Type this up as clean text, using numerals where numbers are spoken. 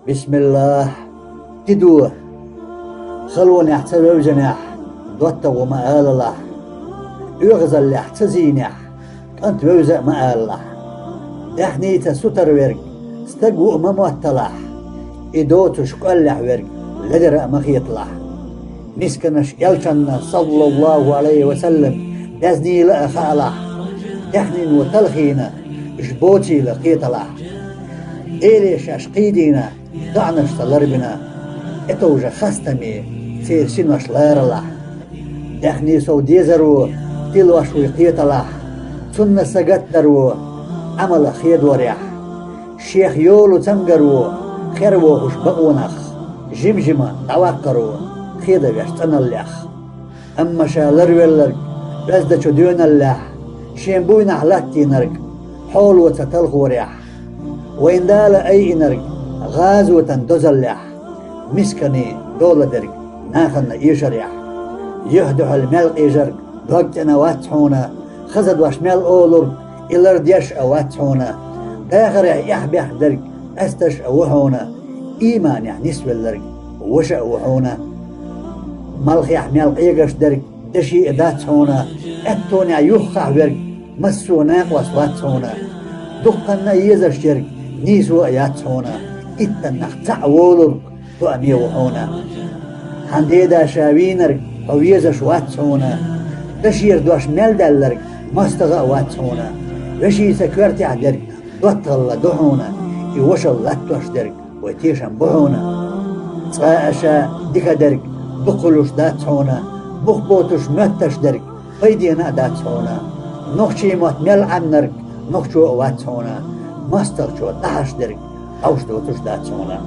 بسم الله تدوه خلون يحتوي جناح دوت وما آل الله يغزل يحتزينح أنت ويزق ما آل الله إحني تستر ورق استقو مموتلح إدوتش قلح ورق لدر مخيطلح نسكنش يلشن صلى الله عليه وسلم دزني لأخالح إحني وتلخينا جبوتي لقيطلح إيليش أشقيدينا دعنش تلربنا إتوجه خستمي سير سنوش لارلح إحني سو ديزرو تلوش ويقيطلح سنة سقترو عمل خيد وريح شيخ يولو تنقرو خيرو وش بقونخ جمجمة توقرو خيدا بيشتن اللح أما شالر ولرق بزدشو دون اللح شين بوينح لاتي نرق حول وتتلخ وريح وإن دال أي نرق غازو تندوز اللح مسكني دولة درق ناخن يشريح يهدح الملق يجرق دوقتنا واتحونا خزد وشمال أولر إلر ديش أواتحونا داخر يحبيح درق أستش أوحونا إيمان يعني نسوى اللرق وش أوحونا ملخ يحمل قيقش درق دشي إداتحونا أتوني يخح ورق مسو ناقوس واتحونا دقنا يزش جرق نيسو أياتحونا إتنخ تعولر تؤمي وحونا حنديدا شاوينرق أو يزش واتحونا دشير دوش مال دلرق مستغى واتحونا وشي سكرتي عدرق دوتغل دحونا يوشل لاتوش درق ويتيشن بحونا صاعشا ديكا درق بقلوش داتحونا بخبوتوش متش درق فيدينا داتحونا نخشي موت مل عنرق نخشو واتحونا مستغشو دحش درق أوش دوتوش داتحونا